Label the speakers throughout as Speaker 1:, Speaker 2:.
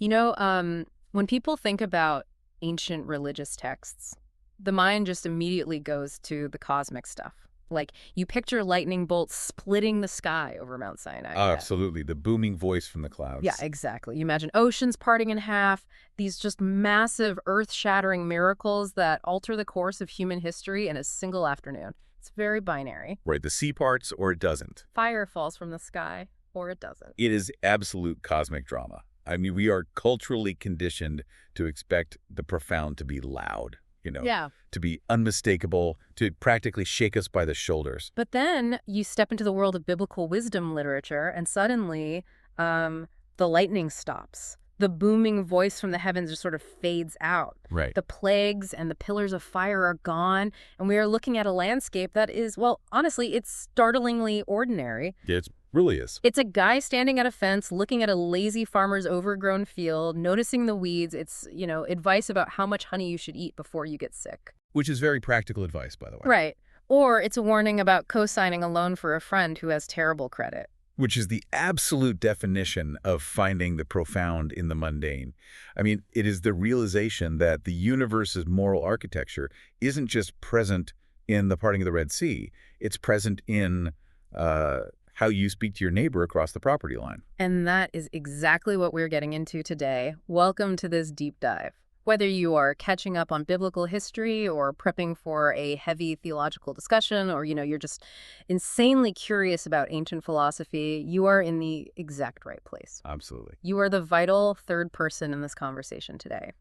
Speaker 1: When people think about ancient religious texts, the mind just immediately goes to the cosmic stuff. Like, you picture lightning bolts splitting the sky over Mount Sinai.
Speaker 2: Oh,
Speaker 1: Yeah.
Speaker 2: absolutely. The booming voice from the
Speaker 1: Yeah,
Speaker 2: clouds.
Speaker 1: exactly. You imagine oceans parting in half, these just massive earth-shattering miracles that alter the course of human history in a single afternoon. It's very binary.
Speaker 2: Right, the sea parts or it doesn't.
Speaker 1: Fire falls from the sky, or it doesn't.
Speaker 2: It is absolute cosmic drama. I mean, we are culturally conditioned to expect the profound to be loud,
Speaker 1: Yeah.
Speaker 2: to be unmistakable, to practically shake us by the shoulders.
Speaker 1: But then you step into the world of biblical wisdom literature, and suddenly the lightning stops. The booming voice from the heavens just sort of fades out.
Speaker 2: Right.
Speaker 1: The plagues and the pillars of fire are gone, and we are looking at a landscape that is, well, honestly, it's startlingly ordinary.
Speaker 2: It really is.
Speaker 1: It's a guy standing at a fence, looking at a lazy farmer's overgrown field, noticing the weeds. It's, advice about how much honey you should eat before you get sick.
Speaker 2: Which is very practical advice, by the way.
Speaker 1: Right. Or it's a warning about co-signing a loan for a friend who has terrible credit.
Speaker 2: Which is the absolute definition of finding the profound in the mundane. I mean, it is the realization that the universe's moral architecture isn't just present in the parting of the Red Sea. It's present in how you speak to your neighbor across the property line.
Speaker 1: And that is exactly what we're getting into today. Welcome to this deep dive. Whether you are catching up on biblical history or prepping for a heavy theological discussion, or, you're just insanely curious about ancient philosophy, you are in the exact right place.
Speaker 2: Absolutely.
Speaker 1: You are the vital third person in this conversation today.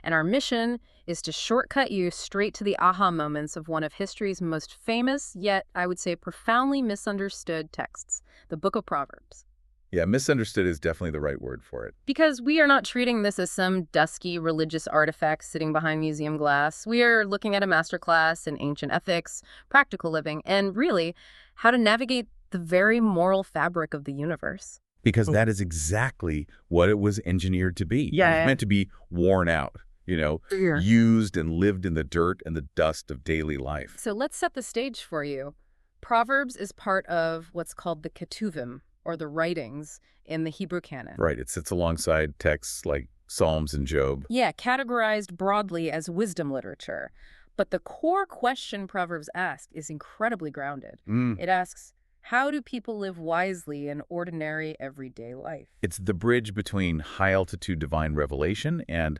Speaker 1: And our mission is to shortcut you straight to the aha moments of one of history's most famous, yet I would say profoundly misunderstood texts, the Book of Proverbs.
Speaker 2: Yeah, misunderstood is definitely the right word for it.
Speaker 1: Because we are not treating this as some dusky religious artifact sitting behind museum glass. We are looking at a masterclass in ancient ethics, practical living, and really how to navigate the very moral fabric of the universe.
Speaker 2: Because that is exactly what it was engineered to be.
Speaker 1: Yeah.
Speaker 2: It was meant to be worn out, used and lived in the dirt and the dust of daily life.
Speaker 1: So let's set the stage for you. Proverbs is part of what's called the Ketuvim, or the writings in the Hebrew canon.
Speaker 2: Right. It sits alongside texts like Psalms and Job.
Speaker 1: Yeah, categorized broadly as wisdom literature. But the core question Proverbs asks is incredibly grounded. It asks, how do people live wisely in ordinary, everyday life?
Speaker 2: It's the bridge between high-altitude divine revelation and,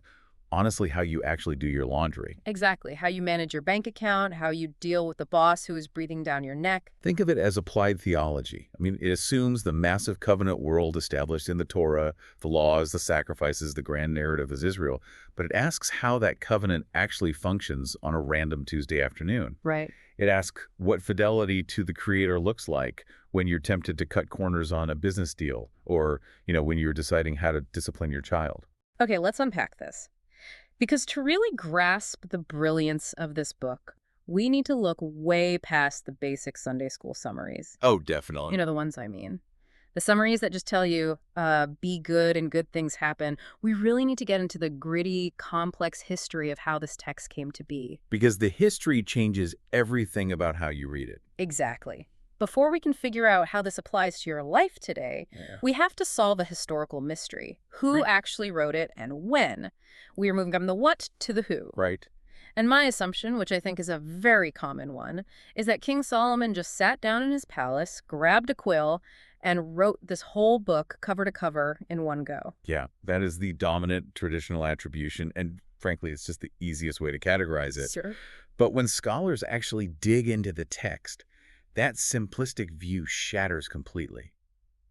Speaker 2: honestly, how you actually do your laundry.
Speaker 1: Exactly. How you manage your bank account, how you deal with the boss who is breathing down your neck.
Speaker 2: Think of it as applied theology. I mean, it assumes the massive covenant world established in the Torah, the laws, the sacrifices, the grand narrative of Israel, but it asks how that covenant actually functions on a random Tuesday afternoon.
Speaker 1: Right.
Speaker 2: It asks what fidelity to the Creator looks like when you're tempted to cut corners on a business deal or, when you're deciding how to discipline your child.
Speaker 1: Okay, let's unpack this. Because to really grasp the brilliance of this book, we need to look way past the basic Sunday school summaries.
Speaker 2: Oh, definitely.
Speaker 1: The ones I mean. The summaries that just tell you, be good and good things happen. We really need to get into the gritty, complex history of how this text came to be.
Speaker 2: Because the history changes everything about how you read it.
Speaker 1: Exactly. Before we can figure out how this applies to your life today, we have to solve a historical mystery. Who actually wrote it and when? We are moving from the what to the who.
Speaker 2: Right.
Speaker 1: And my assumption, which I think is a very common one, is that King Solomon just sat down in his palace, grabbed a quill, and wrote this whole book cover to cover in one go.
Speaker 2: Yeah, that is the dominant traditional attribution, and frankly, it's just the easiest way to categorize it.
Speaker 1: Sure.
Speaker 2: But when scholars actually dig into the text, that simplistic view shatters completely.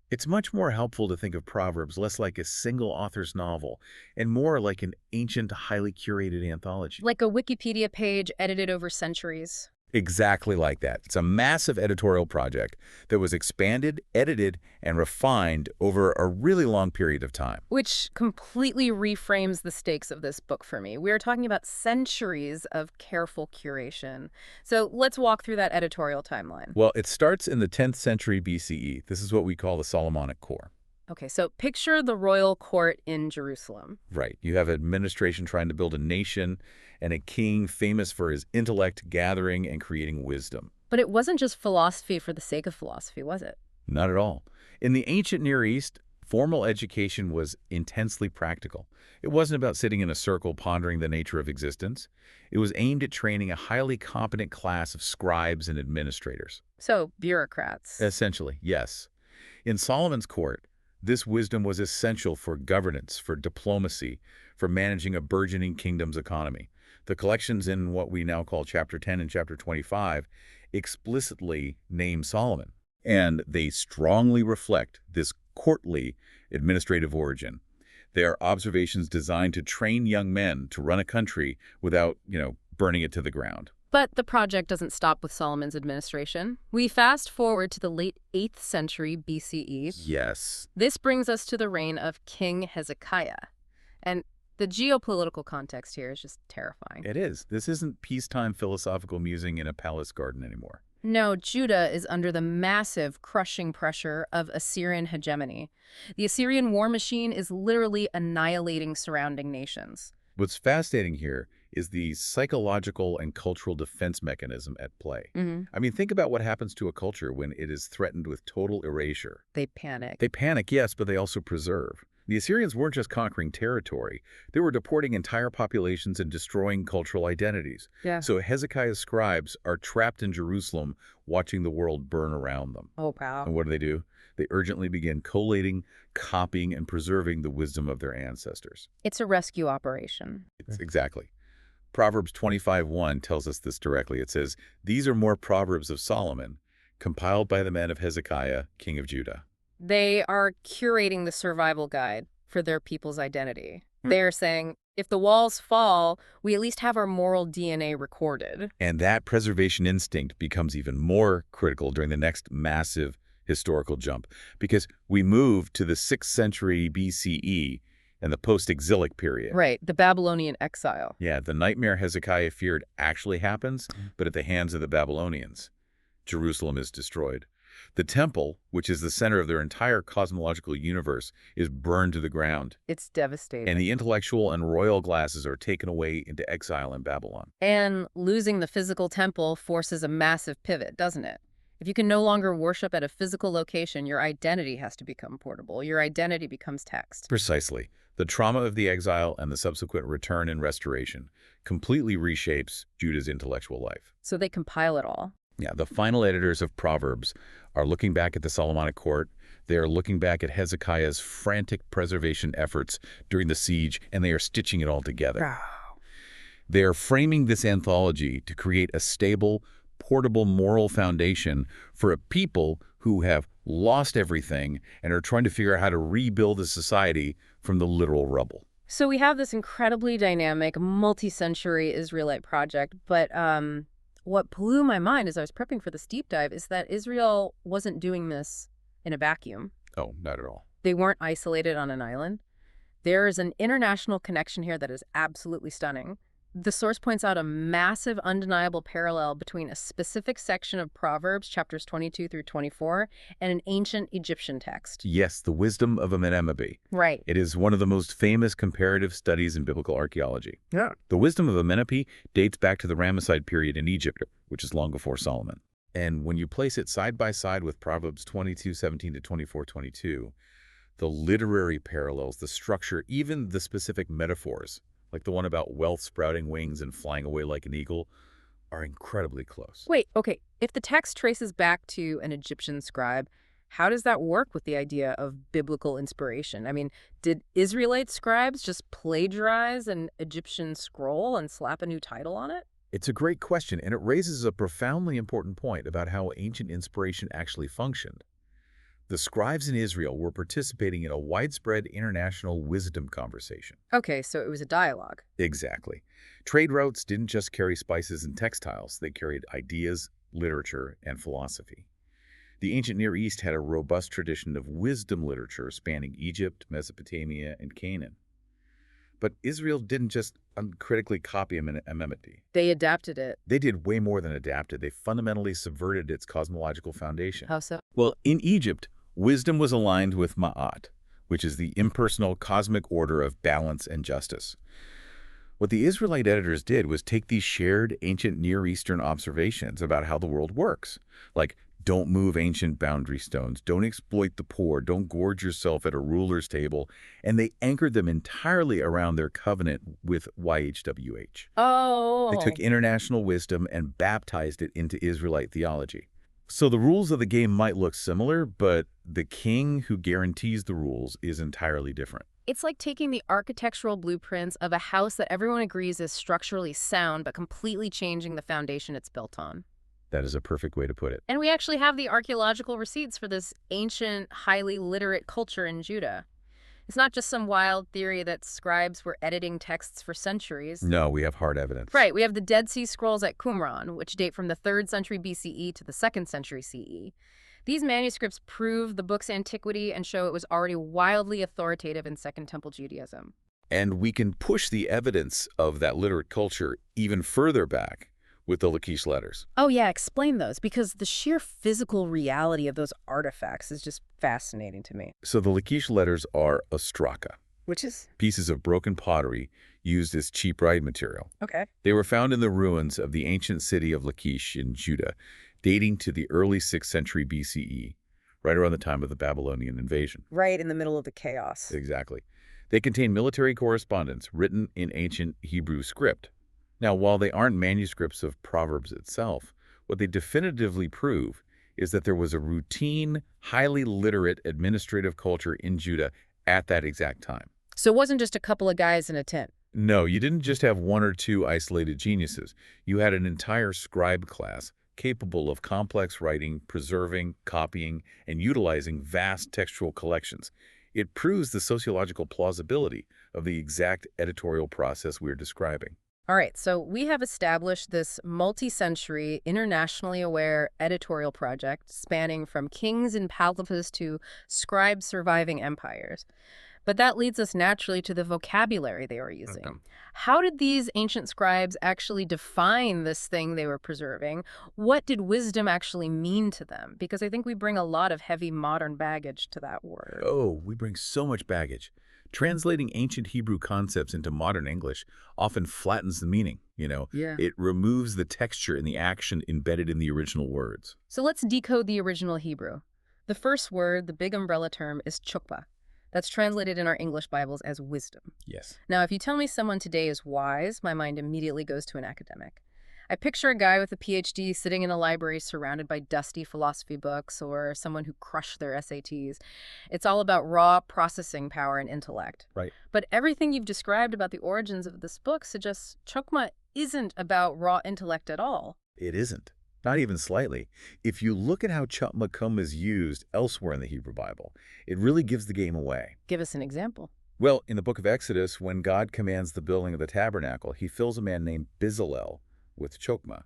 Speaker 2: It's much more helpful to think of Proverbs less like a single author's novel and more like an ancient, highly curated anthology.
Speaker 1: Like a Wikipedia page edited over centuries.
Speaker 2: Exactly like that. It's a massive editorial project that was expanded, edited, and refined over a really long period of time.
Speaker 1: Which completely reframes the stakes of this book for me. We are talking about centuries of careful curation. So let's walk through that editorial timeline.
Speaker 2: Well, it starts in the 10th century BCE. This is what we call the Solomonic core.
Speaker 1: Okay, so picture the royal court in Jerusalem.
Speaker 2: Right. You have administration trying to build a nation and a king famous for his intellect, gathering, and creating wisdom.
Speaker 1: But it wasn't just philosophy for the sake of philosophy, was it?
Speaker 2: Not at all. In the ancient Near East, Formal education was intensely practical. It wasn't about sitting in a circle pondering the nature of existence. It was aimed at training a highly competent class of scribes and administrators.
Speaker 1: So, bureaucrats.
Speaker 2: Essentially, yes. In Solomon's court, this wisdom was essential for governance, for diplomacy, for managing a burgeoning kingdom's economy. The collections in what we now call Chapter 10 and Chapter 25 explicitly name Solomon, and they strongly reflect this courtly administrative origin. They are observations designed to train young men to run a country without, burning it to the ground.
Speaker 1: But the project doesn't stop with Solomon's administration. We fast forward to the late 8th century BCE.
Speaker 2: Yes.
Speaker 1: This brings us to the reign of King Hezekiah. And the geopolitical context here is just terrifying.
Speaker 2: It is. This isn't peacetime philosophical musing in a palace garden anymore.
Speaker 1: No, Judah is under the massive, crushing pressure of Assyrian hegemony. The Assyrian war machine is literally annihilating surrounding nations.
Speaker 2: What's fascinating here is the psychological and cultural defense mechanism at play. I mean, think about what happens to a culture when it is threatened with total erasure.
Speaker 1: They panic.
Speaker 2: They panic, yes, but they also preserve. The Assyrians weren't just conquering territory. They were deporting entire populations and destroying cultural identities.
Speaker 1: Yeah.
Speaker 2: So Hezekiah's scribes are trapped in Jerusalem watching the world burn around them.
Speaker 1: Oh, wow.
Speaker 2: And what do? They urgently begin collating, copying, and preserving the wisdom of their ancestors.
Speaker 1: It's a rescue operation.
Speaker 2: Exactly. Proverbs 25:1 tells us this directly. It says, "These are more proverbs of Solomon, compiled by the men of Hezekiah, king of Judah."
Speaker 1: They are curating the survival guide for their people's identity. They're saying, if the walls fall, we at least have our moral DNA recorded.
Speaker 2: And that preservation instinct becomes even more critical during the next massive historical jump, because we move to the 6th century BCE and the post-exilic period.
Speaker 1: Right, the Babylonian exile.
Speaker 2: Yeah, the nightmare Hezekiah feared actually happens, but at the hands of the Babylonians. Jerusalem is destroyed. The temple, which is the center of their entire cosmological universe, is burned to the ground.
Speaker 1: It's devastating.
Speaker 2: And the intellectual and royal classes are taken away into exile in Babylon.
Speaker 1: And losing the physical temple forces a massive pivot, doesn't it? If you can no longer worship at a physical location, your identity has to become portable. Your identity becomes text.
Speaker 2: Precisely. The trauma of the exile and the subsequent return and restoration completely reshapes Judah's intellectual life.
Speaker 1: So they compile it all.
Speaker 2: Yeah, the final editors of Proverbs are looking back at the Solomonic court. They are looking back at Hezekiah's frantic preservation efforts during the siege, and they are stitching it all together. They are framing this anthology to create a stable, portable moral foundation for a people who have lost everything and are trying to figure out how to rebuild a society from the literal rubble.
Speaker 1: So we have this incredibly dynamic, multi-century Israelite project, but what blew my mind as I was prepping for this deep dive is that Israel wasn't doing this in a vacuum.
Speaker 2: Oh, not at all.
Speaker 1: They weren't isolated on an island. There is an international connection here that is absolutely stunning. The source points out a massive, undeniable parallel between a specific section of Proverbs, chapters 22 through 24, and an ancient Egyptian text.
Speaker 2: Yes, the wisdom of Amenemope.
Speaker 1: Right.
Speaker 2: It is one of the most famous comparative studies in biblical archaeology.
Speaker 1: Yeah.
Speaker 2: The wisdom of Amenemope dates back to the Ramesside period in Egypt, which is long before Solomon. And when you place it side by side with Proverbs 22:17 to 24:22, the literary parallels, the structure, even the specific metaphors, like the one about wealth sprouting wings and flying away like an eagle, are incredibly close.
Speaker 1: Wait, okay. If the text traces back to an Egyptian scribe, how does that work with the idea of biblical inspiration? I mean, did Israelite scribes just plagiarize an Egyptian scroll and slap a new title on it?
Speaker 2: It's a great question, and it raises a profoundly important point about how ancient inspiration actually functioned. The scribes in Israel were participating in a widespread international wisdom conversation.
Speaker 1: Okay, so it was a dialogue.
Speaker 2: Exactly. Trade routes didn't just carry spices and textiles. They carried ideas, literature, and philosophy. The ancient Near East had a robust tradition of wisdom literature spanning Egypt, Mesopotamia, and Canaan. But Israel didn't just uncritically copy Amenemope.
Speaker 1: They adapted it.
Speaker 2: They did way more than adapted. They fundamentally subverted its cosmological foundation.
Speaker 1: How so?
Speaker 2: Well, in Egypt, wisdom was aligned with Ma'at, which is the impersonal cosmic order of balance and justice. What the Israelite editors did was take these shared ancient Near Eastern observations about how the world works, like Don't move ancient boundary stones. Don't exploit the poor. Don't gorge yourself at a ruler's table. And they anchored them entirely around their covenant with YHWH. They took
Speaker 1: Oh,
Speaker 2: international wisdom and baptized it into Israelite theology. So the rules of the game might look similar, but the king who guarantees the rules is entirely different.
Speaker 1: it's like taking the architectural blueprints of a house that everyone agrees is structurally sound, but completely changing the foundation it's built on.
Speaker 2: That is a perfect way to put it.
Speaker 1: And we actually have the archaeological receipts for this ancient, highly literate culture in Judah. It's not just some wild theory that scribes were editing texts for centuries.
Speaker 2: No, we have hard evidence.
Speaker 1: Right, we have the Dead Sea Scrolls at Qumran, which date from the 3rd century BCE to the 2nd century CE. These manuscripts prove the book's antiquity and show it was already wildly authoritative in Second Temple Judaism.
Speaker 2: And we can push the evidence of that literate culture even further back with the Lachish letters.
Speaker 1: Oh yeah, explain those, because the sheer physical reality of those artifacts is just fascinating to me.
Speaker 2: So the Lachish letters are ostraka,
Speaker 1: Which is?
Speaker 2: pieces of broken pottery used as cheap writing material.
Speaker 1: Okay.
Speaker 2: They were found in the ruins of the ancient city of Lachish in Judah, dating to the early 6th century BCE, right around the time of the Babylonian invasion.
Speaker 1: Right in the middle of the chaos.
Speaker 2: Exactly. They contain military correspondence written in ancient Hebrew script. Now, while they aren't manuscripts of Proverbs itself, what they definitively prove is that there was a routine, highly literate administrative culture in Judah at that exact time.
Speaker 1: So it wasn't just a couple of guys in a tent.
Speaker 2: No, you didn't just have one or two isolated geniuses. You had an entire scribe class capable of complex writing, preserving, copying, and utilizing vast textual collections. It proves the sociological plausibility of the exact editorial process we're describing.
Speaker 1: All right, so we have established this multi-century, internationally aware editorial project spanning from kings and palaces to scribes surviving empires. But that leads us naturally to the vocabulary they were using.
Speaker 2: Okay.
Speaker 1: How did these ancient scribes actually define this thing they were preserving? What did wisdom actually mean to them? Because I think we bring a lot of heavy modern baggage to that word.
Speaker 2: Oh, we bring so much baggage. Translating ancient Hebrew concepts into modern English often flattens the meaning,
Speaker 1: Yeah.
Speaker 2: It removes the texture and the action embedded in the original words.
Speaker 1: So let's decode the original Hebrew. The first word, the big umbrella term, is chukpah. That's translated in our English Bibles as wisdom.
Speaker 2: Yes.
Speaker 1: Now, if you tell me someone today is wise, my mind immediately goes to an academic. I picture a guy with a PhD sitting in a library surrounded by dusty philosophy books, or someone who crushed their SATs. It's all about raw processing power and intellect.
Speaker 2: Right.
Speaker 1: But everything you've described about the origins of this book suggests Chokmah isn't about raw intellect at all.
Speaker 2: It isn't. Not even slightly. If you look at how chutmakum is used elsewhere in the Hebrew Bible, it really gives the game away.
Speaker 1: Give us an example.
Speaker 2: Well, in the book of Exodus, when God commands the building of the tabernacle, he fills a man named Bezalel with chokmah.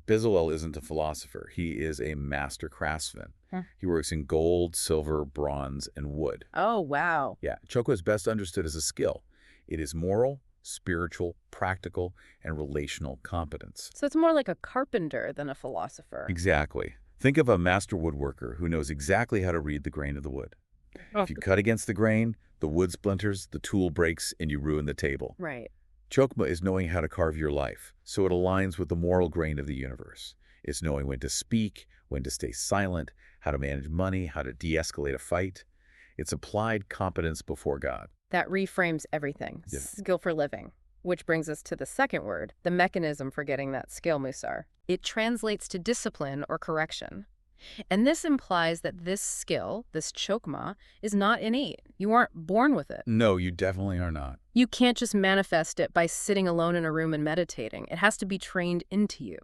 Speaker 2: Bezalel isn't a philosopher. He is a master craftsman. He works in gold, silver, bronze, and wood.
Speaker 1: Oh, wow.
Speaker 2: Yeah, chokmah is best understood as a skill. It is moral, spiritual, practical, and relational competence.
Speaker 1: So it's more like a carpenter than a philosopher.
Speaker 2: Exactly. Think of a master woodworker who knows exactly how to read the grain of the wood. If you cut against the grain, the wood splinters, the tool breaks, and you ruin the table.
Speaker 1: Right.
Speaker 2: Chokmah is knowing how to carve your life, so it aligns with the moral grain of the universe. It's knowing when to speak, when to stay silent, how to manage money, how to de-escalate a fight. It's applied competence before God.
Speaker 1: That reframes everything.
Speaker 2: Yeah.
Speaker 1: Skill for living. Which brings us to the second word, the mechanism for getting that skill, Musar. It translates to discipline or correction. And this implies that this skill, this chokmah, is not innate. You aren't born with it.
Speaker 2: No, you definitely are not.
Speaker 1: You can't just manifest it by sitting alone in a room and meditating. It has to be trained into you.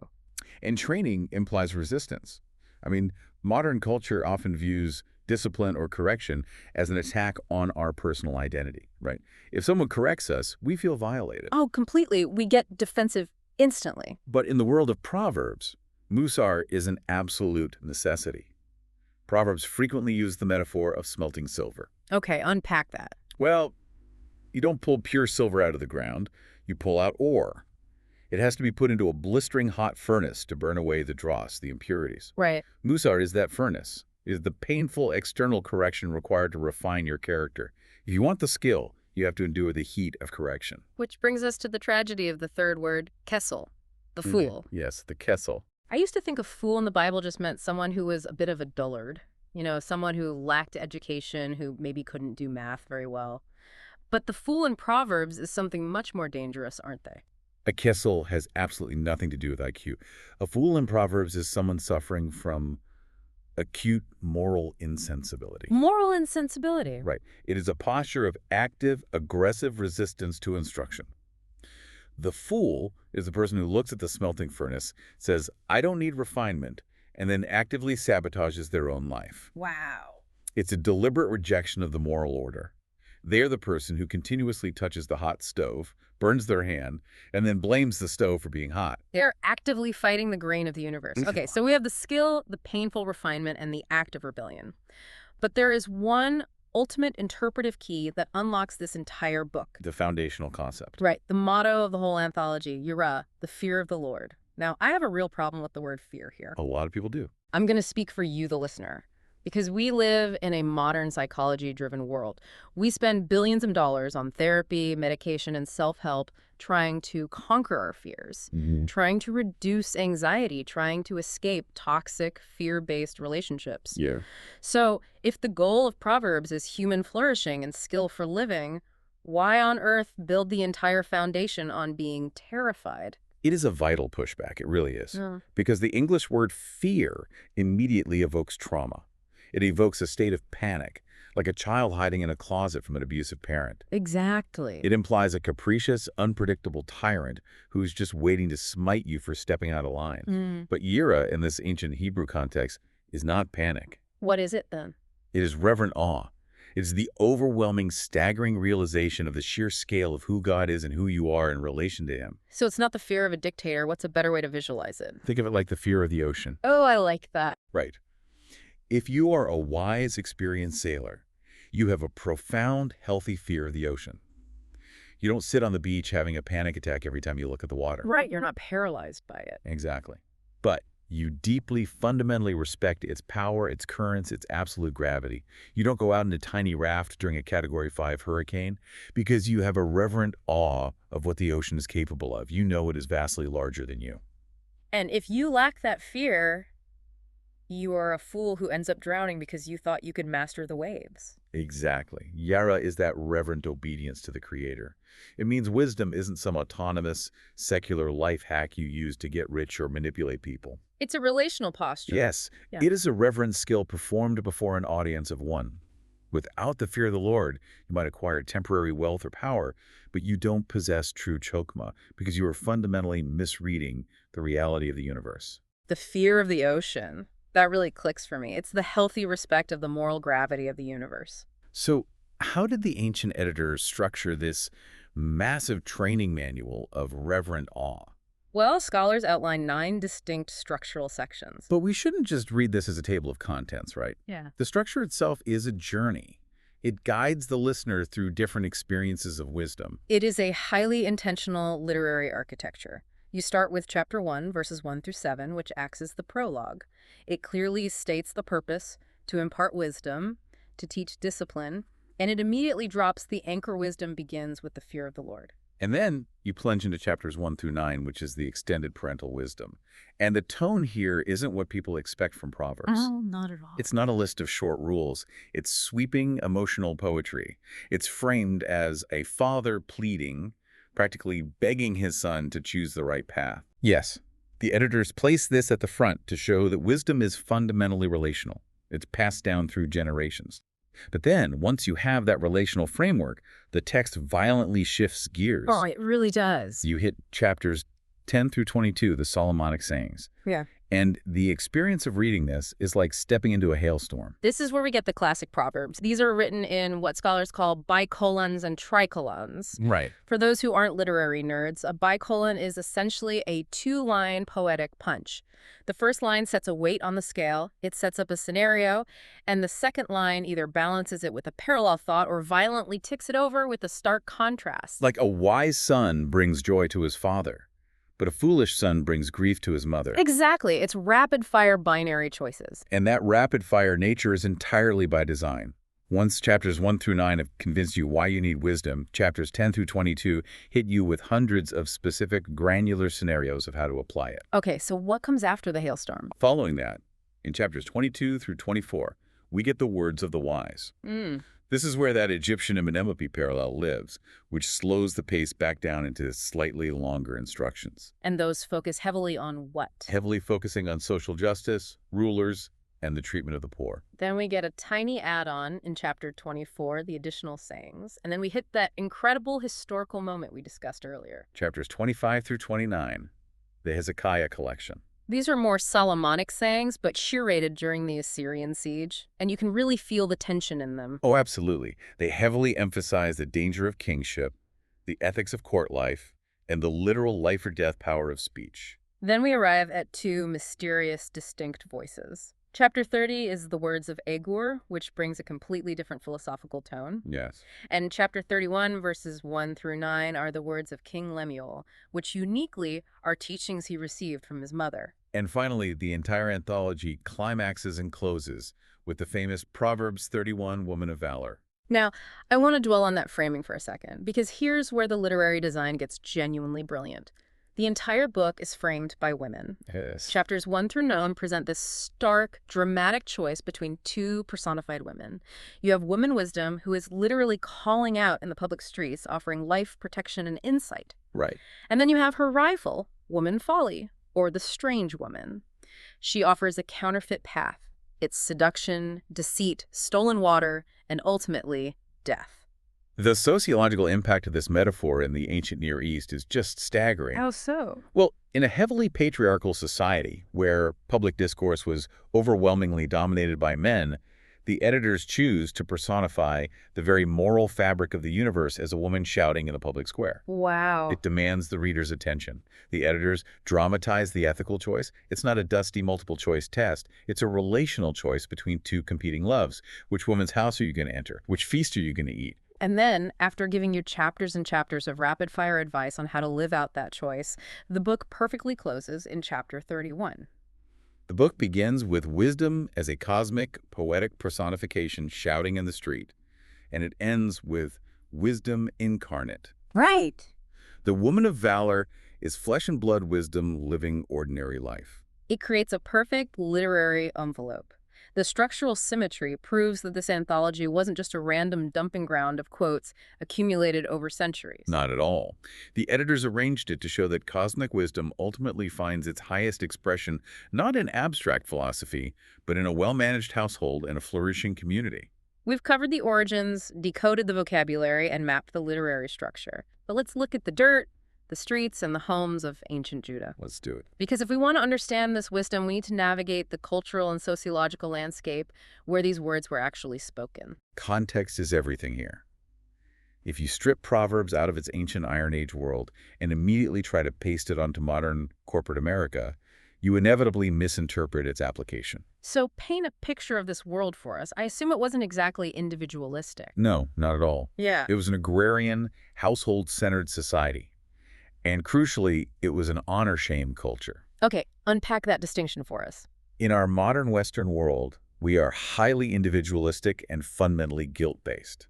Speaker 2: And training implies resistance. I mean, modern culture often views discipline or correction as an attack on our personal identity, right? If someone corrects us, we feel violated.
Speaker 1: Oh, completely. We get defensive instantly.
Speaker 2: But in the world of Proverbs, Musar is an absolute necessity. Proverbs frequently use the metaphor of smelting silver.
Speaker 1: Okay, unpack that.
Speaker 2: Well, you don't pull pure silver out of the ground. You pull out ore. It has to be put into a blistering hot furnace to burn away the dross, the impurities.
Speaker 1: Right.
Speaker 2: Musar is that furnace, is the painful external correction required to refine your character. If you want the skill, you have to endure the heat of correction.
Speaker 1: Which brings us to the tragedy of the third word, Kessel, the fool.
Speaker 2: Yes, the kessel.
Speaker 1: I used to think a fool in the Bible just meant someone who was a bit of a dullard, someone who lacked education, who maybe couldn't do math very well. But the fool in Proverbs is something much more dangerous, aren't they?
Speaker 2: A kessel has absolutely nothing to do with IQ. A fool in Proverbs is someone suffering from acute moral insensibility.
Speaker 1: Moral insensibility.
Speaker 2: Right. It is a posture of active, aggressive resistance to instruction. The fool is the person who looks at the smelting furnace, says, I don't need refinement, and then actively sabotages their own life.
Speaker 1: Wow.
Speaker 2: It's a deliberate rejection of the moral order. They're the person who continuously touches the hot stove, burns their hand, and then blames the stove for being hot.
Speaker 1: They're actively fighting the grain of the universe. Okay, so we have the skill, the painful refinement, and the act of rebellion. But there is one ultimate interpretive key that unlocks this entire book.
Speaker 2: The foundational concept.
Speaker 1: Right, the motto of the whole anthology, Yirah, the fear of the Lord. Now, I have a real problem with the word fear here.
Speaker 2: A lot of people do.
Speaker 1: I'm going to speak for you, the listener, because we live in a modern psychology-driven world. We spend billions of dollars on therapy, medication, and self-help trying to conquer our fears, trying to reduce anxiety, trying to escape toxic, fear-based relationships.
Speaker 2: Yeah.
Speaker 1: So if the goal of Proverbs is human flourishing and skill for living, why on earth build the entire foundation on being terrified?
Speaker 2: It is a vital pushback, it really is.
Speaker 1: Yeah.
Speaker 2: Because the English word fear immediately evokes trauma. It evokes a state of panic, like a child hiding in a closet from an abusive parent.
Speaker 1: Exactly.
Speaker 2: It implies a capricious, unpredictable tyrant who's just waiting to smite you for stepping out of line. But Yirah, in this ancient Hebrew context, is not panic.
Speaker 1: What is it then?
Speaker 2: It is reverent awe. It is the overwhelming, staggering realization of the sheer scale of who God is and who you are in relation to him.
Speaker 1: So it's not the fear of a dictator. What's a better way to visualize it?
Speaker 2: Think of it like the fear of the ocean.
Speaker 1: Oh, I like that.
Speaker 2: Right. If you are a wise, experienced sailor, you have a profound, healthy fear of the ocean. You don't sit on the beach having a panic attack every time you look at the water.
Speaker 1: Right, you're not paralyzed by it.
Speaker 2: Exactly. But you deeply, fundamentally respect its power, its currents, its absolute gravity. You don't go out in a tiny raft during a Category 5 hurricane because you have a reverent awe of what the ocean is capable of. You know it is vastly larger than you.
Speaker 1: And if you lack that fear, you are a fool who ends up drowning because you thought you could master the waves.
Speaker 2: Exactly. Yara is that reverent obedience to the Creator. It means wisdom isn't some autonomous, secular life hack you use to get rich or manipulate people.
Speaker 1: It's a relational posture.
Speaker 2: Yes, It is a reverent skill performed before an audience of one. Without the fear of the Lord, you might acquire temporary wealth or power, but you don't possess true chokmah because you are fundamentally misreading the reality of the universe.
Speaker 1: The fear of the ocean. That really clicks for me. It's the healthy respect of the moral gravity of the universe.
Speaker 2: So how did the ancient editors structure this massive training manual of reverent awe?
Speaker 1: Well, scholars outline 9 distinct structural sections.
Speaker 2: But we shouldn't just read this as a table of contents, right?
Speaker 1: Yeah.
Speaker 2: The structure itself is a journey. It guides the listener through different experiences of wisdom.
Speaker 1: It is a highly intentional literary architecture. You start with chapter 1, verses 1 through 7, which acts as the prologue. It clearly states the purpose, to impart wisdom, to teach discipline, and it immediately drops the anchor wisdom begins with the fear of the Lord.
Speaker 2: And then you plunge into chapters 1 through 9, which is the extended parental wisdom. And the tone here isn't what people expect from Proverbs.
Speaker 1: Oh, not at all.
Speaker 2: It's not a list of short rules. It's sweeping emotional poetry. It's framed as a father pleading, practically begging his son to choose the right path. Yes, the editors place this at the front to show that wisdom is fundamentally relational. It's passed down through generations. But then, once you have that relational framework, the text violently shifts gears.
Speaker 1: Oh, it really does.
Speaker 2: You hit chapters 10 through 22, the Solomonic sayings.
Speaker 1: Yeah.
Speaker 2: And the experience of reading this is like stepping into a hailstorm.
Speaker 1: This is where we get the classic Proverbs. These are written in what scholars call bicolons and tricolons.
Speaker 2: Right.
Speaker 1: For those who aren't literary nerds, a bicolon is essentially a 2-line poetic punch. The first line sets a weight on the scale, it sets up a scenario, and the second line either balances it with a parallel thought or violently ticks it over with a stark contrast.
Speaker 2: Like a wise son brings joy to his father, but a foolish son brings grief to his mother.
Speaker 1: Exactly. It's rapid-fire binary choices.
Speaker 2: And that rapid-fire nature is entirely by design. Once chapters 1 through 9 have convinced you why you need wisdom, chapters 10 through 22 hit you with hundreds of specific granular scenarios of how to apply it.
Speaker 1: Okay, so what comes after the hailstorm?
Speaker 2: Following that, in chapters 22 through 24, we get the words of the wise.
Speaker 1: Mm.
Speaker 2: This is where that Egyptian and Menemope parallel lives, which slows the pace back down into slightly longer instructions.
Speaker 1: And those focus heavily on what?
Speaker 2: Heavily focusing on social justice, rulers, and the treatment of the poor.
Speaker 1: Then we get a tiny add-on in chapter 24, the additional sayings, and then we hit that incredible historical moment we discussed earlier.
Speaker 2: Chapters 25 through 29, the Hezekiah collection.
Speaker 1: These are more Solomonic sayings, but curated during the Assyrian siege, and you can really feel the tension in them.
Speaker 2: Oh, absolutely. They heavily emphasize the danger of kingship, the ethics of court life, and the literal life or death power of speech.
Speaker 1: Then we arrive at two mysterious, distinct voices. Chapter 30 is the words of Agur, which brings a completely different philosophical tone.
Speaker 2: Yes.
Speaker 1: And chapter 31, verses 1 through 9, are the words of King Lemuel, which uniquely are teachings he received from his mother.
Speaker 2: And finally, the entire anthology climaxes and closes with the famous Proverbs 31, Woman of Valor.
Speaker 1: Now, I want to dwell on that framing for a second, because here's where the literary design gets genuinely brilliant. The entire book is framed by women.
Speaker 2: Yes.
Speaker 1: Chapters 1 through 9 present this stark, dramatic choice between two personified women. You have woman wisdom, who is literally calling out in the public streets, offering life, protection, and insight.
Speaker 2: Right.
Speaker 1: And then you have her rival, woman folly, or the strange woman. She offers a counterfeit path. It's seduction, deceit, stolen water, and ultimately, death.
Speaker 2: The sociological impact of this metaphor in the ancient Near East is just staggering.
Speaker 1: How so?
Speaker 2: Well, in a heavily patriarchal society where public discourse was overwhelmingly dominated by men, the editors choose to personify the very moral fabric of the universe as a woman shouting in the public square.
Speaker 1: Wow.
Speaker 2: It demands the reader's attention. The editors dramatize the ethical choice. It's not a dusty multiple-choice test. It's a relational choice between two competing loves. Which woman's house are you going to enter? Which feast are you going to eat?
Speaker 1: And then, after giving you chapters and chapters of rapid-fire advice on how to live out that choice, the book perfectly closes in chapter 31.
Speaker 2: The book begins with wisdom as a cosmic, poetic personification shouting in the street, and it ends with wisdom incarnate.
Speaker 1: Right.
Speaker 2: The woman of valor is flesh and blood wisdom living ordinary life.
Speaker 1: It creates a perfect literary envelope. The structural symmetry proves that this anthology wasn't just a random dumping ground of quotes accumulated over centuries.
Speaker 2: Not at all. The editors arranged it to show that cosmic wisdom ultimately finds its highest expression not in abstract philosophy, but in a well-managed household and a flourishing community.
Speaker 1: We've covered the origins, decoded the vocabulary, and mapped the literary structure. But let's look at the dirt, the streets, and the homes of ancient Judah.
Speaker 2: Let's do it.
Speaker 1: Because if we want to understand this wisdom, we need to navigate the cultural and sociological landscape where these words were actually spoken.
Speaker 2: Context is everything here. If you strip Proverbs out of its ancient Iron Age world and immediately try to paste it onto modern corporate America, you inevitably misinterpret its application.
Speaker 1: So paint a picture of this world for us. I assume it wasn't exactly individualistic.
Speaker 2: No, not at all.
Speaker 1: Yeah.
Speaker 2: It was an agrarian, household-centered society. And crucially, it was an honor-shame culture.
Speaker 1: Okay, unpack that distinction for us.
Speaker 2: In our modern Western world, we are highly individualistic and fundamentally guilt-based.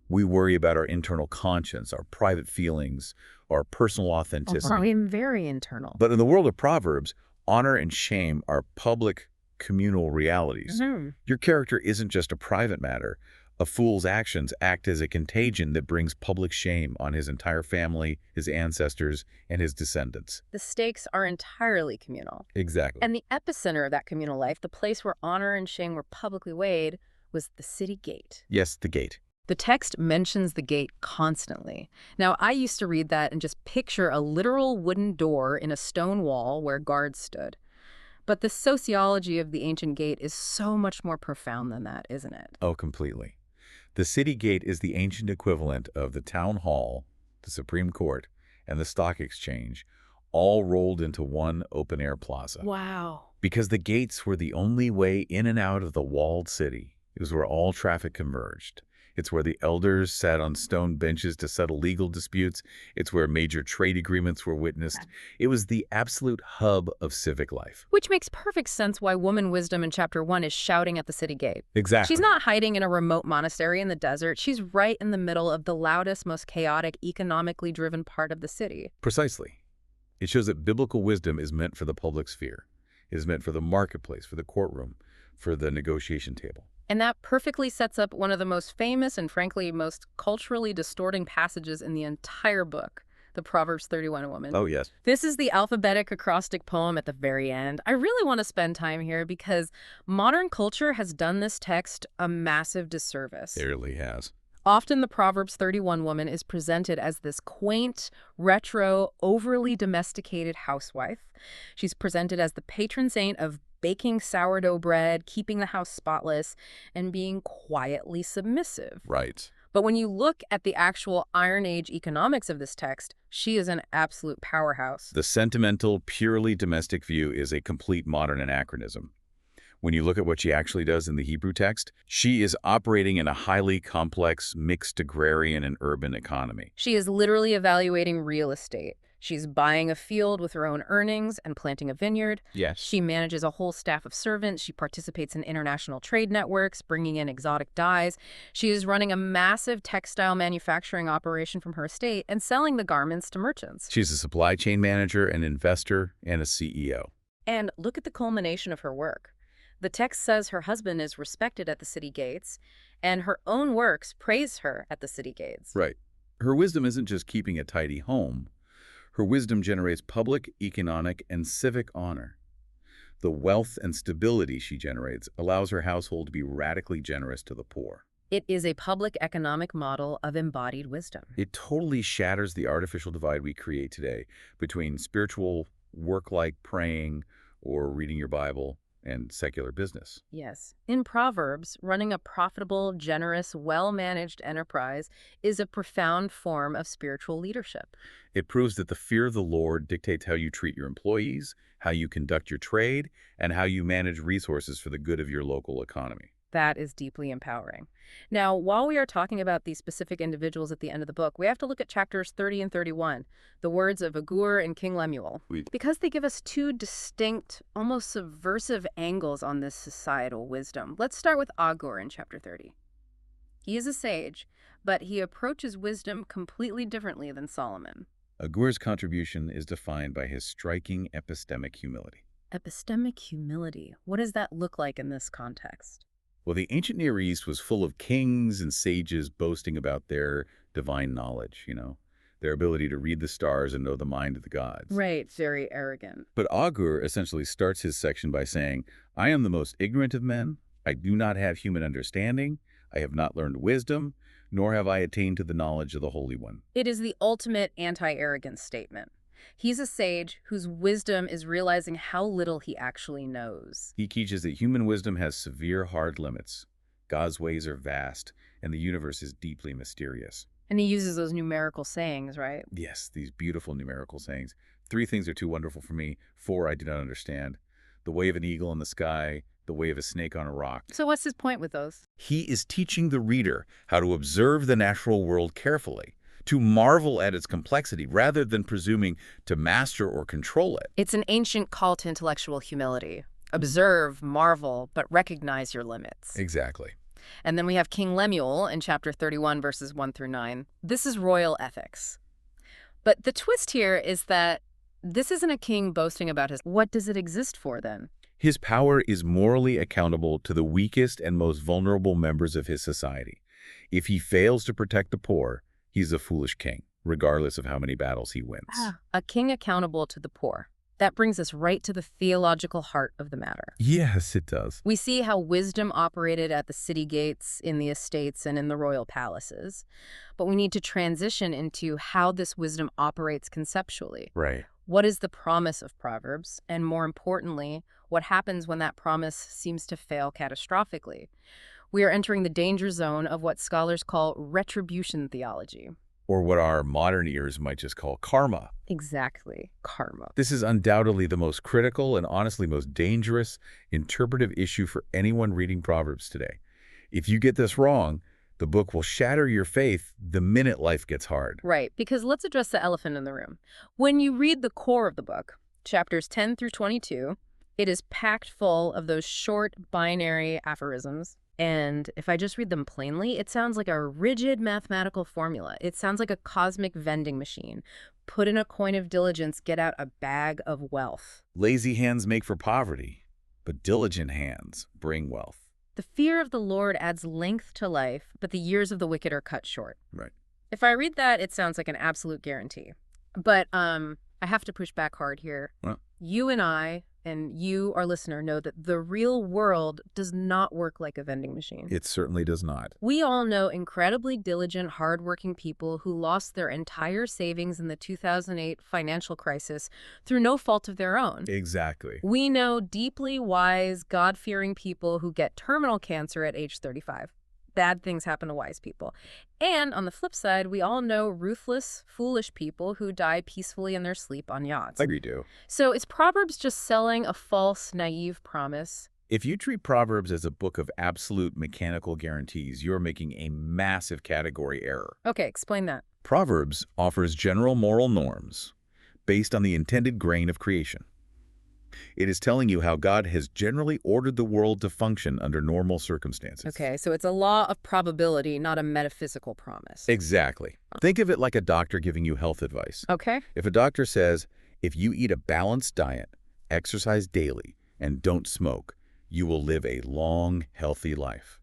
Speaker 2: We worry about our internal conscience, our private feelings, our personal authenticity.
Speaker 1: I'm very internal.
Speaker 2: But in the world of Proverbs, honor and shame are public, communal realities. Your character isn't just a private matter. A fool's actions act as a contagion that brings public shame on his entire family, his ancestors, and his descendants.
Speaker 1: The stakes are entirely communal.
Speaker 2: Exactly.
Speaker 1: And the epicenter of that communal life, the place where honor and shame were publicly weighed, was the city gate.
Speaker 2: Yes, the gate.
Speaker 1: The text mentions the gate constantly. Now, I used to read that and just picture a literal wooden door in a stone wall where guards stood. But the sociology of the ancient gate is so much more profound than that, isn't it?
Speaker 2: Oh, completely. The city gate is the ancient equivalent of the town hall, the Supreme Court, and the stock exchange, all rolled into one open-air plaza.
Speaker 1: Wow.
Speaker 2: Because the gates were the only way in and out of the walled city. It was where all traffic converged. It's where the elders sat on stone benches to settle legal disputes. It's where major trade agreements were witnessed. It was the absolute hub of civic life.
Speaker 1: Which makes perfect sense why woman wisdom in chapter 1 is shouting at the city gate. She's
Speaker 2: Exactly.
Speaker 1: not hiding in a remote monastery in the desert. She's right in the middle of the loudest, most chaotic, economically driven part of the city.
Speaker 2: Precisely. It shows that biblical wisdom is meant for the public sphere. It is meant for the marketplace, for the courtroom, for the negotiation table.
Speaker 1: And that perfectly sets up one of the most famous and frankly most culturally distorting passages in the entire book, the Proverbs 31 woman.
Speaker 2: Oh, yes.
Speaker 1: This is the alphabetic acrostic poem at the very end. I really want to spend time here because modern culture has done this text a massive disservice.
Speaker 2: It really has.
Speaker 1: Often the Proverbs 31 woman is presented as this quaint, retro, overly domesticated housewife. She's presented as the patron saint of baking sourdough bread, keeping the house spotless, and being quietly submissive.
Speaker 2: Right.
Speaker 1: But when you look at the actual Iron Age economics of this text, she is an absolute powerhouse.
Speaker 2: The sentimental, purely domestic view is a complete modern anachronism. When you look at what she actually does in the Hebrew text, she is operating in a highly complex, mixed agrarian and urban economy.
Speaker 1: She is literally evaluating real estate. She's buying a field with her own earnings and planting a vineyard.
Speaker 2: Yes.
Speaker 1: She manages a whole staff of servants. She participates in international trade networks, bringing in exotic dyes. She is running a massive textile manufacturing operation from her estate and selling the garments to merchants.
Speaker 2: She's a supply chain manager, an investor, and a CEO.
Speaker 1: And look at the culmination of her work. The text says her husband is respected at the city gates, and her own works praise her at the city gates.
Speaker 2: Right. Her wisdom isn't just keeping a tidy home. Her wisdom generates public, economic, and civic honor. The wealth and stability she generates allows her household to be radically generous to the poor.
Speaker 1: It is a public economic model of embodied wisdom.
Speaker 2: It totally shatters the artificial divide we create today between spiritual work like praying or reading your Bible and secular business.
Speaker 1: Yes. In Proverbs, running a profitable, generous, well-managed enterprise is a profound form of spiritual leadership.
Speaker 2: It proves that the fear of the Lord dictates how you treat your employees, how you conduct your trade, and how you manage resources for the good of your local economy.
Speaker 1: That is deeply empowering. Now, while we are talking about these specific individuals at the end of the book, we have to look at chapters 30 and 31, the words of Agur and King Lemuel, because they give us two distinct, almost subversive angles on this societal wisdom. Let's start with Agur in chapter 30. He is a sage, but he approaches wisdom completely differently than Solomon.
Speaker 2: Agur's contribution is defined by his striking epistemic humility.
Speaker 1: Epistemic humility. What does that look like in this context?
Speaker 2: Well, the ancient Near East was full of kings and sages boasting about their divine knowledge, their ability to read the stars and know the mind of the gods.
Speaker 1: Right, very arrogant.
Speaker 2: But Agur essentially starts his section by saying, I am the most ignorant of men. I do not have human understanding. I have not learned wisdom, nor have I attained to the knowledge of the Holy One.
Speaker 1: It is the ultimate anti-arrogance statement. He's a sage whose wisdom is realizing how little he actually knows.
Speaker 2: He teaches that human wisdom has severe, hard limits. God's ways are vast, and the universe is deeply mysterious.
Speaker 1: And he uses those numerical sayings, right?
Speaker 2: Yes, these beautiful numerical sayings. 3 things are too wonderful for me. 4 I do not understand. The way of an eagle in the sky, the way of a snake on a rock.
Speaker 1: So what's his point with those?
Speaker 2: He is teaching the reader how to observe the natural world carefully, to marvel at its complexity rather than presuming to master or control it.
Speaker 1: It's an ancient call to intellectual humility. Observe, marvel, but recognize your limits.
Speaker 2: Exactly.
Speaker 1: And then we have King Lemuel in chapter 31, verses 1 through 9. This is royal ethics. But the twist here is that this isn't a king boasting about his... What does it exist for, then?
Speaker 2: His power is morally accountable to the weakest and most vulnerable members of his society. If he fails to protect the poor, he's a foolish king, regardless of how many battles he wins.
Speaker 1: A king accountable to the poor. That brings us right to the theological heart of the matter.
Speaker 2: Yes, it does.
Speaker 1: We see how wisdom operated at the city gates, in the estates, and in the royal palaces. But we need to transition into how this wisdom operates conceptually.
Speaker 2: Right.
Speaker 1: What is the promise of Proverbs? And more importantly, what happens when that promise seems to fail catastrophically? We are entering the danger zone of what scholars call retribution theology.
Speaker 2: Or what our modern ears might just call karma.
Speaker 1: Exactly, karma.
Speaker 2: This is undoubtedly the most critical and honestly most dangerous interpretive issue for anyone reading Proverbs today. If you get this wrong, The book will shatter your faith the minute life gets hard.
Speaker 1: Right, because let's address the elephant in the room. When you read the core of the book, chapters 10 through 22, it is packed full of those short binary aphorisms. And if I just read them plainly, it sounds like a rigid mathematical formula. It sounds like a cosmic vending machine. Put in a coin of diligence, get out a bag of wealth.
Speaker 2: Lazy hands make for poverty, but diligent hands bring wealth.
Speaker 1: The fear of the Lord adds length to life, but the years of the wicked are cut short.
Speaker 2: Right.
Speaker 1: If I read that, it sounds like an absolute guarantee. But I have to push back hard here.
Speaker 2: Well,
Speaker 1: You and I, and you, our listener, know that the real world does not work like a vending machine.
Speaker 2: it certainly does not.
Speaker 1: We all know incredibly diligent, hardworking people who lost their entire savings in the 2008 financial crisis through no fault of their own.
Speaker 2: Exactly.
Speaker 1: We know deeply wise, God-fearing people who get terminal cancer at age 35. Bad things happen to wise people. And on the flip side, we all know ruthless, foolish people who die peacefully in their sleep on yachts.
Speaker 2: Like we do.
Speaker 1: So is Proverbs just selling a false, naive promise?
Speaker 2: If you treat Proverbs as a book of absolute mechanical guarantees, you're making a massive category error.
Speaker 1: Okay, explain that.
Speaker 2: Proverbs offers general moral norms based on the intended grain of creation. It is telling you how God has generally ordered the world to function under normal circumstances.
Speaker 1: Okay, so it's a law of probability, not a metaphysical promise.
Speaker 2: Exactly. Think of it like a doctor giving you health advice.
Speaker 1: Okay.
Speaker 2: If a doctor says, if you eat a balanced diet, exercise daily, and don't smoke, you will live a long, healthy life.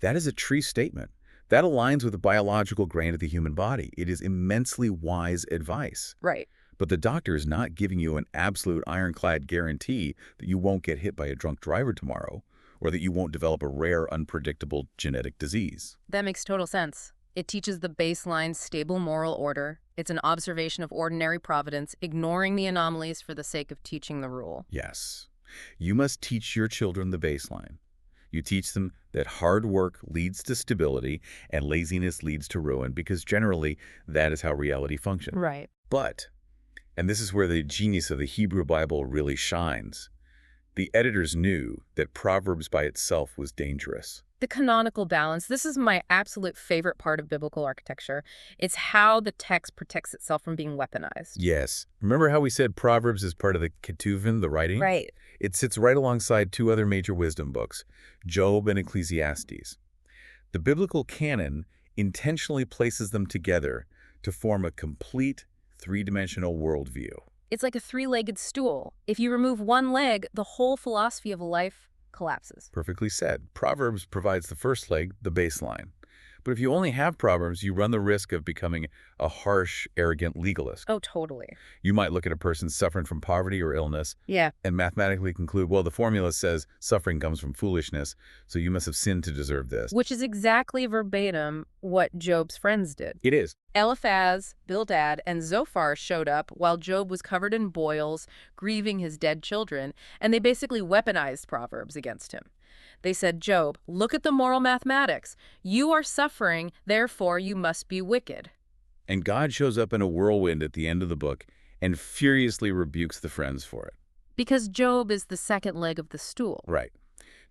Speaker 2: That is a true statement. That aligns with the biological grain of the human body. It is immensely wise advice.
Speaker 1: Right.
Speaker 2: But the doctor is not giving you an absolute ironclad guarantee that you won't get hit by a drunk driver tomorrow, or that you won't develop a rare, unpredictable genetic disease.
Speaker 1: That makes total sense. It teaches the baseline stable moral order. It's an observation of ordinary providence, ignoring the anomalies for the sake of teaching the rule.
Speaker 2: Yes. You must teach your children the baseline. You teach them that hard work leads to stability and laziness leads to ruin, because generally that is how reality functions.
Speaker 1: Right.
Speaker 2: But, and this is where the genius of the Hebrew Bible really shines, the editors knew that Proverbs by itself was dangerous.
Speaker 1: The canonical balance. This is my absolute favorite part of biblical architecture. It's how the text protects itself from being weaponized.
Speaker 2: Yes. Remember how we said Proverbs is part of the Ketuvim, the writing?
Speaker 1: Right.
Speaker 2: It sits right alongside two other major wisdom books, Job and Ecclesiastes. The biblical canon intentionally places them together to form a complete three-dimensional worldview.
Speaker 1: It's like a three-legged stool. If you remove one leg, the whole philosophy of life collapses.
Speaker 2: Perfectly said. Proverbs provides the first leg, the baseline. But if you only have Proverbs, you run the risk of becoming a harsh, arrogant legalist.
Speaker 1: Oh, totally.
Speaker 2: You might look at a person suffering from poverty or illness
Speaker 1: Yeah.
Speaker 2: and mathematically conclude, well, the formula says suffering comes from foolishness, so you must have sinned to deserve this.
Speaker 1: Which is exactly verbatim what Job's friends did.
Speaker 2: It is.
Speaker 1: Eliphaz, Bildad, and Zophar showed up while Job was covered in boils, grieving his dead children, and they basically weaponized Proverbs against him. They said, Job, look at the moral mathematics. You are suffering, therefore you must be wicked.
Speaker 2: And God shows up in a whirlwind at the end of the book and furiously rebukes the friends for it.
Speaker 1: Because Job is the second leg of the stool.
Speaker 2: Right.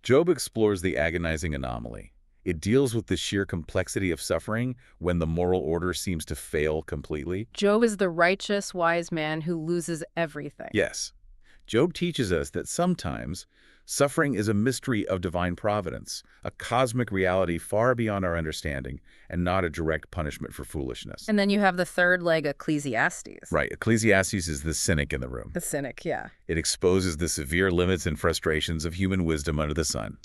Speaker 2: Job explores the agonizing anomaly. It deals with the sheer complexity of suffering when the moral order seems to fail completely.
Speaker 1: Job is the righteous, wise man who loses everything.
Speaker 2: Yes. Job teaches us that sometimes suffering is a mystery of divine providence, a cosmic reality far beyond our understanding, and not a direct punishment for foolishness.
Speaker 1: And then you have the third leg, Ecclesiastes.
Speaker 2: Right. Ecclesiastes is the cynic in the room.
Speaker 1: The cynic, yeah.
Speaker 2: It exposes the severe limits and frustrations of human wisdom under the sun.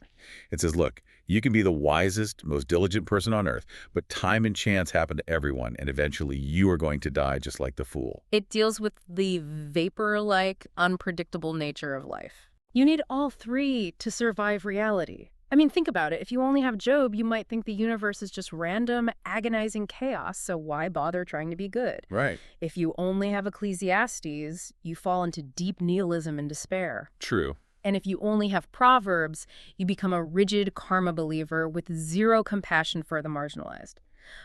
Speaker 2: It says, look, you can be the wisest, most diligent person on earth, but time and chance happen to everyone, and eventually you are going to die just like the fool.
Speaker 1: It deals with the vapor-like, unpredictable nature of life. You need all three to survive reality. I mean, think about it. If you only have Job, you might think the universe is just random, agonizing chaos, so why bother trying to be good?
Speaker 2: Right.
Speaker 1: If you only have Ecclesiastes, you fall into deep nihilism and despair.
Speaker 2: True.
Speaker 1: And if you only have Proverbs, you become a rigid karma believer with zero compassion for the marginalized.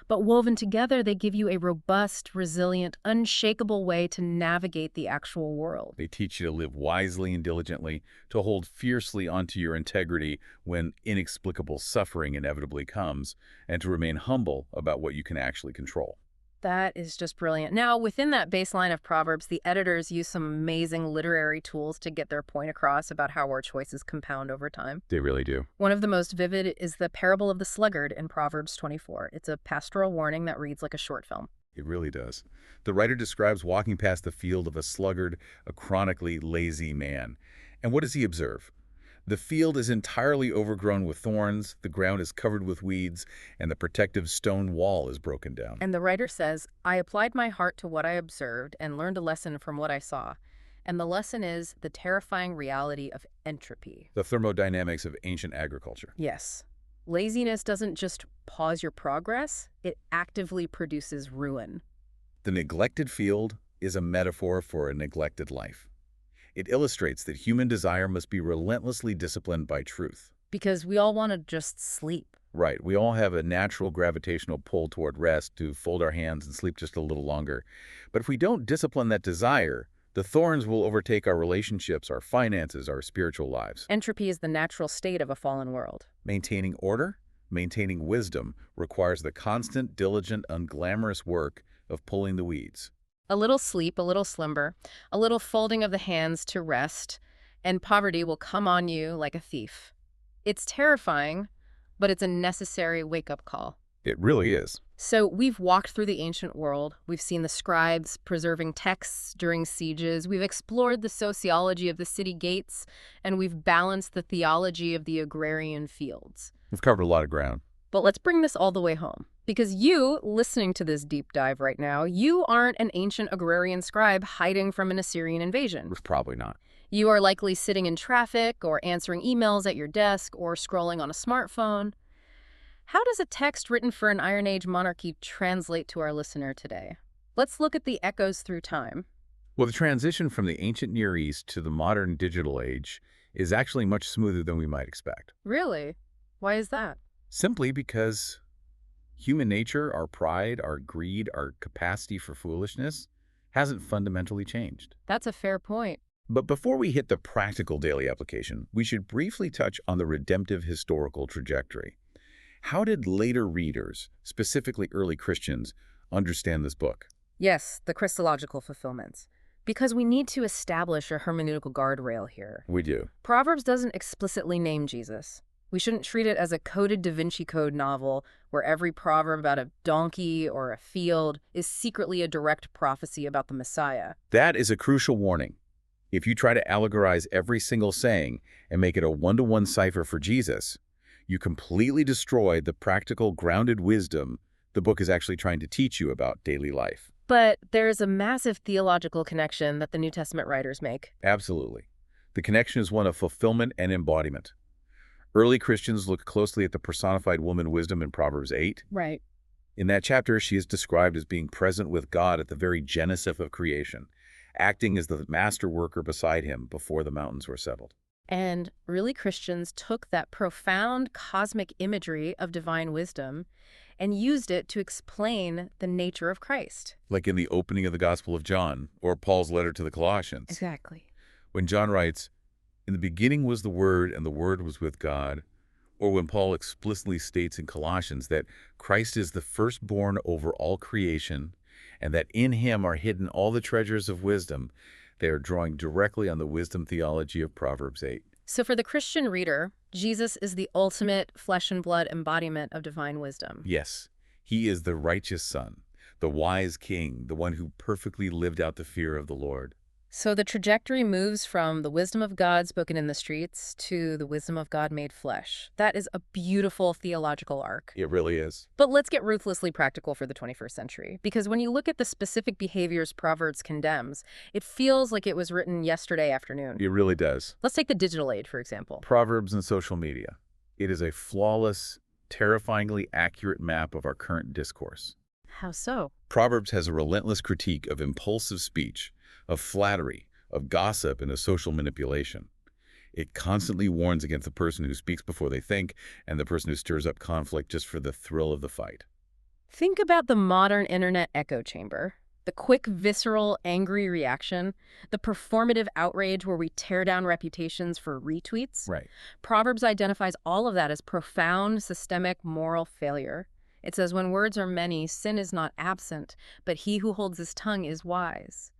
Speaker 1: But woven together, they give you a robust, resilient, unshakable way to navigate the actual world.
Speaker 2: They teach you to live wisely and diligently, to hold fiercely onto your integrity when inexplicable suffering inevitably comes, and to remain humble about what you can actually control.
Speaker 1: That is just brilliant. Now, within that baseline of Proverbs, the editors use some amazing literary tools to get their point across about how our choices compound over time.
Speaker 2: They really do.
Speaker 1: One of the most vivid is the parable of the sluggard in Proverbs 24. It's a pastoral warning that reads like a short film.
Speaker 2: It really does. The writer describes walking past the field of a sluggard, a chronically lazy man. And what does he observe? The field is entirely overgrown with thorns, the ground is covered with weeds, and the protective stone wall is broken down.
Speaker 1: And the writer says, I applied my heart to what I observed and learned a lesson from what I saw. And the lesson is the terrifying reality of entropy.
Speaker 2: The thermodynamics of ancient agriculture.
Speaker 1: Yes. Laziness doesn't just pause your progress, it actively produces ruin.
Speaker 2: The neglected field is a metaphor for a neglected life. It illustrates that human desire must be relentlessly disciplined by truth.
Speaker 1: Because we all want to just sleep.
Speaker 2: Right, we all have a natural gravitational pull toward rest, to fold our hands and sleep just a little longer. But if we don't discipline that desire, the thorns will overtake our relationships, our finances, our spiritual lives.
Speaker 1: Entropy is the natural state of a fallen world.
Speaker 2: Maintaining order, maintaining wisdom, requires the constant, diligent, unglamorous work of pulling the weeds.
Speaker 1: A little sleep, a little slumber, a little folding of the hands to rest, and poverty will come on you like a thief. It's terrifying, but it's a necessary wake-up call.
Speaker 2: It really is.
Speaker 1: So we've walked through the ancient world. We've seen the scribes preserving texts during sieges. We've explored the sociology of the city gates, and we've balanced the theology of the agrarian fields.
Speaker 2: We've covered a lot of ground.
Speaker 1: But let's bring this all the way home. Because you, listening to this deep dive right now, you aren't an ancient agrarian scribe hiding from an Assyrian invasion.
Speaker 2: Probably not.
Speaker 1: You are likely sitting in traffic or answering emails at your desk or scrolling on a smartphone. How does a text written for an Iron Age monarchy translate to our listener today? Let's look at the echoes through time.
Speaker 2: Well, the transition from the ancient Near East to the modern digital age is actually much smoother than we might expect.
Speaker 1: Really? Why is that?
Speaker 2: Simply because human nature, our pride, our greed, our capacity for foolishness hasn't fundamentally changed.
Speaker 1: That's a fair point.
Speaker 2: But before we hit the practical daily application, we should briefly touch on the redemptive historical trajectory. How did later readers, specifically early Christians, understand this book?
Speaker 1: Yes, the Christological fulfillments. Because we need to establish a hermeneutical guardrail here.
Speaker 2: We do.
Speaker 1: Proverbs doesn't explicitly name Jesus. We shouldn't treat it as a coded Da Vinci Code novel where every proverb about a donkey or a field is secretly a direct prophecy about the Messiah.
Speaker 2: That is a crucial warning. If you try to allegorize every single saying and make it a one-to-one cipher for Jesus, you completely destroy the practical, grounded wisdom the book is actually trying to teach you about daily life.
Speaker 1: But there's a massive theological connection that the New Testament writers make.
Speaker 2: Absolutely. The connection is one of fulfillment and embodiment. Early Christians looked closely at the personified woman wisdom in Proverbs 8.
Speaker 1: Right.
Speaker 2: In that chapter, she is described as being present with God at the very genesis of creation, acting as the master worker beside him before the mountains were settled.
Speaker 1: And early Christians took that profound cosmic imagery of divine wisdom and used it to explain the nature of Christ.
Speaker 2: Like in the opening of the Gospel of John, or Paul's letter to the Colossians.
Speaker 1: Exactly.
Speaker 2: When John writes, "In the beginning was the Word, and the Word was with God," or when Paul explicitly states in Colossians that Christ is the firstborn over all creation, and that in him are hidden all the treasures of wisdom, they are drawing directly on the wisdom theology of Proverbs 8.
Speaker 1: So for the Christian reader, Jesus is the ultimate flesh and blood embodiment of divine wisdom.
Speaker 2: Yes, he is the righteous Son, the wise King, the one who perfectly lived out the fear of the Lord.
Speaker 1: So the trajectory moves from the wisdom of God spoken in the streets to the wisdom of God made flesh. That is a beautiful theological arc.
Speaker 2: It really is.
Speaker 1: But let's get ruthlessly practical for the 21st century. Because when you look at the specific behaviors Proverbs condemns, it feels like it was written yesterday afternoon.
Speaker 2: It really does.
Speaker 1: Let's take the digital age, for example.
Speaker 2: Proverbs and social media. It is a flawless, terrifyingly accurate map of our current discourse.
Speaker 1: How so?
Speaker 2: Proverbs has a relentless critique of impulsive speech, of flattery, of gossip, and of social manipulation. It constantly warns against the person who speaks before they think and the person who stirs up conflict just for the thrill of the fight.
Speaker 1: Think about the modern internet echo chamber. The quick, visceral, angry reaction, the performative outrage where we tear down reputations for retweets.
Speaker 2: Right.
Speaker 1: Proverbs identifies all of that as profound, systemic, moral failure. It says, when words are many, sin is not absent, but he who holds his tongue is wise.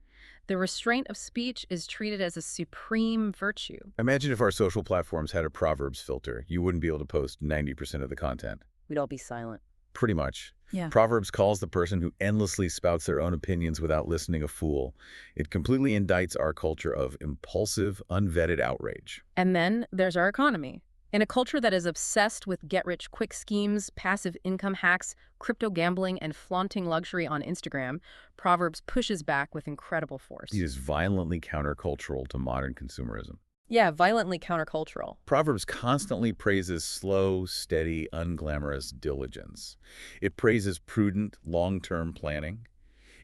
Speaker 1: The restraint of speech is treated as a supreme virtue.
Speaker 2: Imagine if our social platforms had a Proverbs filter. You wouldn't be able to post 90% of the content.
Speaker 1: We'd all be silent.
Speaker 2: Pretty much.
Speaker 1: Yeah.
Speaker 2: Proverbs calls the person who endlessly spouts their own opinions without listening a fool. It completely indicts our culture of impulsive, unvetted outrage.
Speaker 1: And then there's our economy. In a culture that is obsessed with get-rich-quick schemes, passive income hacks, crypto gambling, and flaunting luxury on Instagram, Proverbs pushes back with incredible force.
Speaker 2: It is violently countercultural to modern consumerism.
Speaker 1: Yeah, violently countercultural.
Speaker 2: Proverbs constantly praises slow, steady, unglamorous diligence. It praises prudent, long-term planning.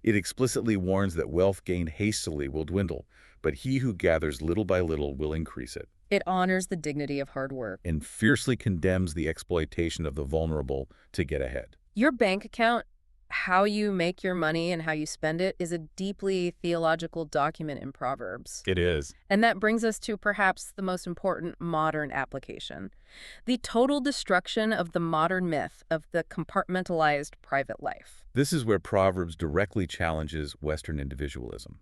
Speaker 2: It explicitly warns that wealth gained hastily will dwindle, but he who gathers little by little will increase it.
Speaker 1: It honors the dignity of hard work.
Speaker 2: And fiercely condemns the exploitation of the vulnerable to get ahead.
Speaker 1: Your bank account, how you make your money and how you spend it, is a deeply theological document in Proverbs.
Speaker 2: It is.
Speaker 1: And that brings us to perhaps the most important modern application: the total destruction of the modern myth of the compartmentalized private life.
Speaker 2: This is where Proverbs directly challenges Western individualism.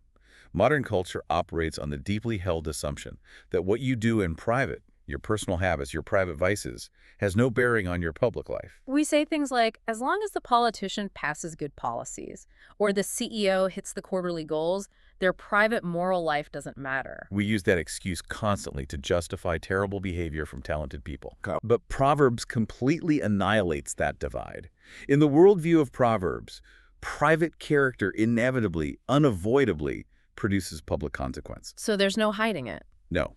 Speaker 2: Modern culture operates on the deeply held assumption that what you do in private, your personal habits, your private vices, has no bearing on your public life.
Speaker 1: We say things like, as long as the politician passes good policies, or the CEO hits the quarterly goals, their private moral life doesn't matter.
Speaker 2: We use that excuse constantly to justify terrible behavior from talented people. But Proverbs completely annihilates that divide. In the worldview of Proverbs, private character inevitably, unavoidably, produces public consequence.
Speaker 1: So there's no hiding it.
Speaker 2: No.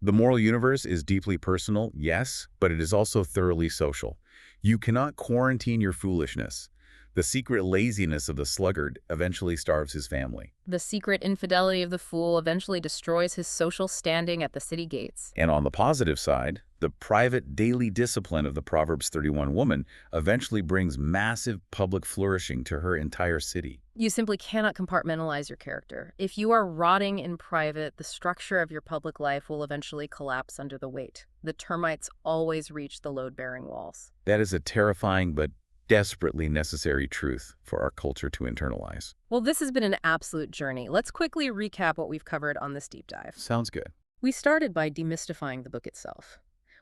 Speaker 2: The moral universe is deeply personal, yes, but it is also thoroughly social. You cannot quarantine your foolishness. The secret laziness of the sluggard eventually starves his family.
Speaker 1: The secret infidelity of the fool eventually destroys his social standing at the city gates.
Speaker 2: And on the positive side, the private daily discipline of the Proverbs 31 woman eventually brings massive public flourishing to her entire city.
Speaker 1: You simply cannot compartmentalize your character. If you are rotting in private, the structure of your public life will eventually collapse under the weight. The termites always reach the load-bearing walls.
Speaker 2: That is a terrifying but desperately necessary truth for our culture to internalize.
Speaker 1: Well, this has been an absolute journey. Let's quickly recap what we've covered on this deep dive.
Speaker 2: Sounds good.
Speaker 1: We started by demystifying the book itself.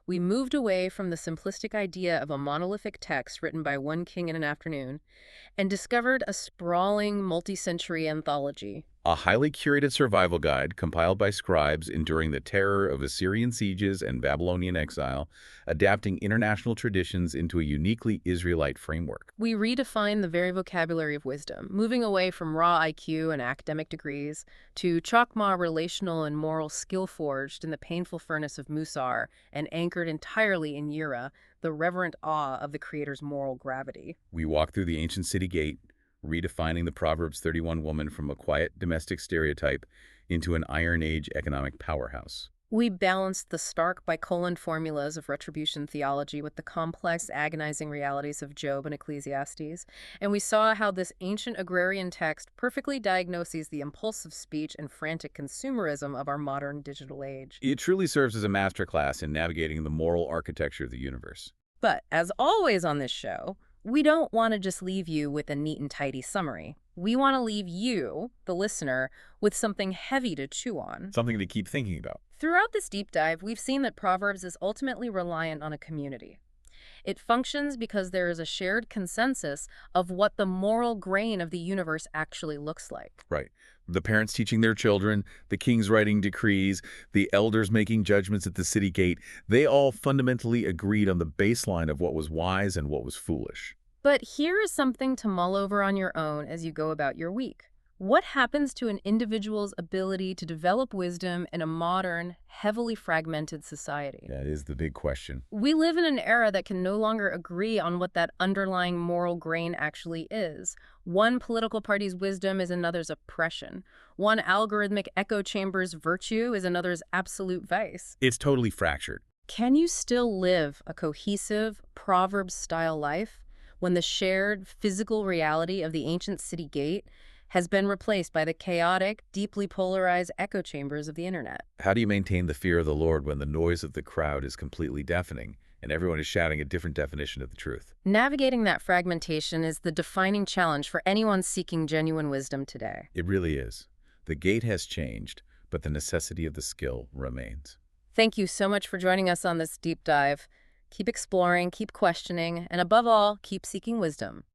Speaker 1: We moved away from the simplistic idea of a monolithic text written by one king in an afternoon and discovered a sprawling, multi-century anthology.
Speaker 2: A highly curated survival guide compiled by scribes enduring the terror of Assyrian sieges and Babylonian exile, adapting international traditions into a uniquely Israelite framework.
Speaker 1: We redefined the very vocabulary of wisdom, moving away from raw IQ and academic degrees to chakma relational and moral skill forged in the painful furnace of Musar and anchored entirely in Yira, the reverent awe of the creator's moral gravity.
Speaker 2: We walk through the ancient city gate, redefining the Proverbs 31 woman from a quiet domestic stereotype into an Iron Age economic powerhouse.
Speaker 1: We balanced the stark bicolon formulas of retribution theology with the complex, agonizing realities of Job and Ecclesiastes, and we saw how this ancient agrarian text perfectly diagnoses the impulsive speech and frantic consumerism of our modern digital age.
Speaker 2: It truly serves as a masterclass in navigating the moral architecture of the universe.
Speaker 1: But, as always on this show, we don't want to just leave you with a neat and tidy summary. We want to leave you, the listener, with something heavy to chew on.
Speaker 2: Something to keep thinking about.
Speaker 1: Throughout this deep dive, we've seen that Proverbs is ultimately reliant on a community. It functions because there is a shared consensus of what the moral grain of the universe actually looks like.
Speaker 2: Right. The parents teaching their children, the kings writing decrees, the elders making judgments at the city gate, they all fundamentally agreed on the baseline of what was wise and what was foolish.
Speaker 1: But here is something to mull over on your own as you go about your week. What happens to an individual's ability to develop wisdom in a modern, heavily fragmented society?
Speaker 2: That is the big question.
Speaker 1: We live in an era that can no longer agree on what that underlying moral grain actually is. One political party's wisdom is another's oppression. One algorithmic echo chamber's virtue is another's absolute vice.
Speaker 2: It's totally fractured.
Speaker 1: Can you still live a cohesive, Proverbs-style life when the shared physical reality of the ancient city gate has been replaced by the chaotic, deeply polarized echo chambers of the internet.
Speaker 2: How do you maintain the fear of the Lord when the noise of the crowd is completely deafening and everyone is shouting a different definition of the truth?
Speaker 1: Navigating that fragmentation is the defining challenge for anyone seeking genuine wisdom today.
Speaker 2: It really is. The gate has changed, but the necessity of the skill remains.
Speaker 1: Thank you so much for joining us on this deep dive. Keep exploring, keep questioning, and above all, keep seeking wisdom.